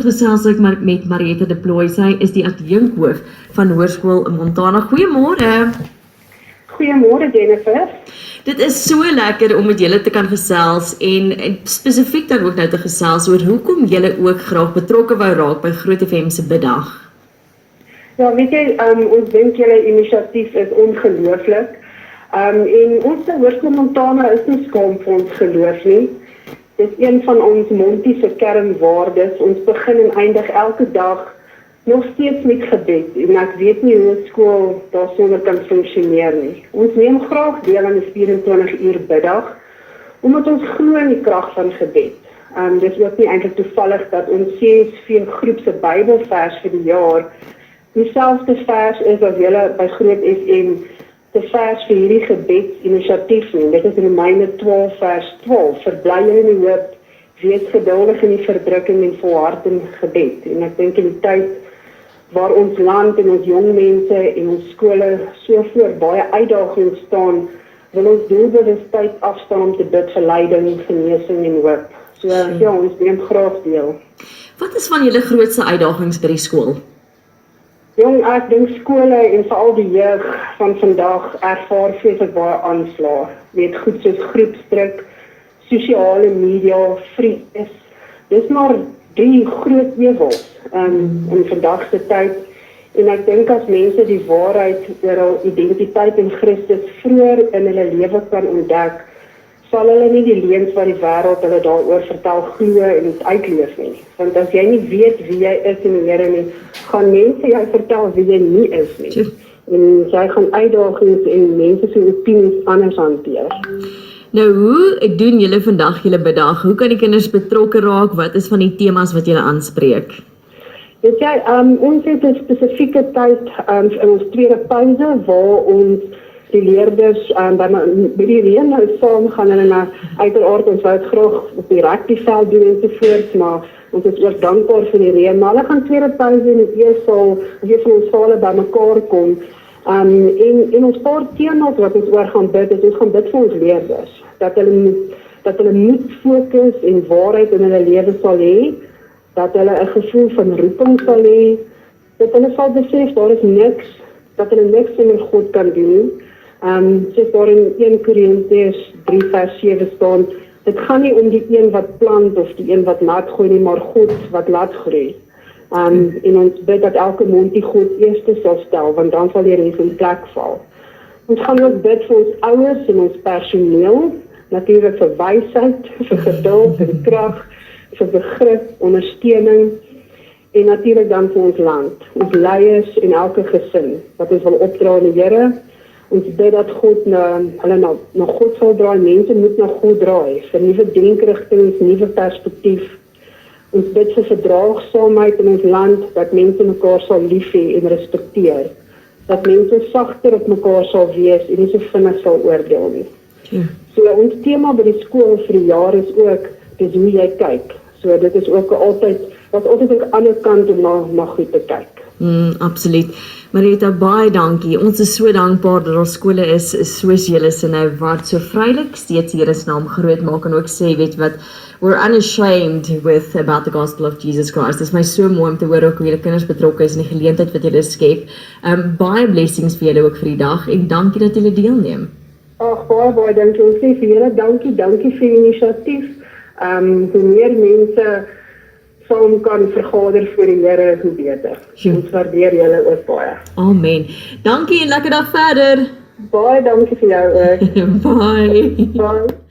Gesels ek met Marietta de Plooy. Sy is die adjunkhoof van Hoërskool Montana. Goeiemôre. Goeiemôre Jennifer. Dit is so lekker om met julle te kan gesels en spesifiek dan ook nou te gesels oor hoekom julle ook graag betrokke wou raak by Groot FM se biddag. Ja, weet jy, ons dink julle inisiatief is ongelooflik. En ons Hoërskool Montana is nie skaam vir ons geloof nie. Dit is een van ons Montie se kernwaardes. Ons begin en eindig elke dag nog steeds met gebed. En ek weet nie hoe 'n skool daarsonder kan funksioneer nie. Ons neem graag deel aan die 24 uur biddag, omdat ons glo in die krag van gebed. Dit is ook nie eintlik toevallig dat ons CSV groep se Bybelvers vir die jaar dieselfde vers is as julle by Groot FM te vers vir hierdie gebedsinisiatief nie. Dit is Romeine 12 vers 12. Verbly julle in die hoop, wees geduldig in die verdrukking en volhard in gebed. En ek dink in die tyd waar ons land en ons jong mense en ons skole so voor baie uitdagings staan, wil ons doelbewustheid afstaan om te bid vir leiding, genesing en hoop. So ja, ons neem graag deel. Wat is van julle grootste uitdagings by die skool? Jong, ek dink skole en veral die jeug van vandag ervaar vreeslik baie aanslae. Weet goed soos groepsdruk, sosiale media, vrees. Dis maar 3 groot ewels in vandag se tyd. En ek dink as mense die waarheid oor hul identiteit in Christus vroeër in hulle lewe kan ontdek, sal hulle nie die leuns wat die wêreld hulle daaroor vertel glo en dit uitleef nie. Want as jy nie weet wie jy is in die Here nie, gaan mense jou vertel wie jy nie is nie. En jy gaan uitdagings en mense se opinies anders hanteer. Nou, hoe doen julle vandag julle biddag? Hoe kan die kinders betrokke raak? Wat is van die temas wat julle aanspreek? Weet jy, ons het 'n spesifieke tyd in ons tweede pouse waar ons die leerders by die reën nou saam gaan hulle na uiteraard ons wou dit graag op die rugbyveld doen ensovoorts, maar ons is ook dankbaar vir die reën. Maar hulle gaan tweede pouse in die eetsaal, hier van ons sale bymekaar kom. En ons paar temas wat ons oor gaan bid, is ons gaan bid vir ons leerders. Dat hulle moet fokus en waarheid in hulle lewe sal hê, dat hulle 'n gevoel van roeping sal hê, dat hulle sal besef daar is niks, dat hulle niks sonder God kan doen. Soos daar in 1 Korintiërs 3 vers 7 staan, dit gaan nie om die een wat plant of die een wat nat gooi nie, maar God wat laat groei. En ons bid dat elke mond die God eerste sal stel, want dan sal die res in plek val. Ons gaan ook bid vir ons ouers en ons personeel, natuurlik vir wysheid, vir geduld, vir krag, vir begrip, ondersteuning en natuurlik dan vir ons land, ons leiers en elke gesin wat ons wil opdra aan die Here. Ons bid dat God hulle na God sal draai, mense moet na God draai, vir nuwe denkrigtinge, nuwe perspektief. Ons bid vir verdraagsaamheid in ons land, dat mense mekaar sal lief hê en respekteer. Dat mense sagter op mekaar sal wees en nie so vinnig sal oordeel nie. So ons tema by die skool vir die jaar is ook, dis hoe jy kyk. So dit is ook altyd 'n ander kant om na goed te kyk. Absoluut. Marietta, baie dankie. Ons is so dankbaar dat ons skole is soos julle se nou wat so vrylik steeds Here se naam groot maak en ook sê, weet wat, we're unashamed about the gospel of Jesus Christ. Dit is my so mooi om te hoor ook hoe julle kinders betrokke is in die geleentheid wat julle skep. Baie blessings vir julle ook vir die dag en dankie dat julle deelneem. Ag, baie dankie. Ons sê vir julle dankie vir die inisiatief. Hoe meer mense saam kan vergader vir die Here, hoe beter. Ons waardeer julle ook baie. Amen. Dankie en lekker dag verder. Baie dankie vir jou ook. Bye. Bye.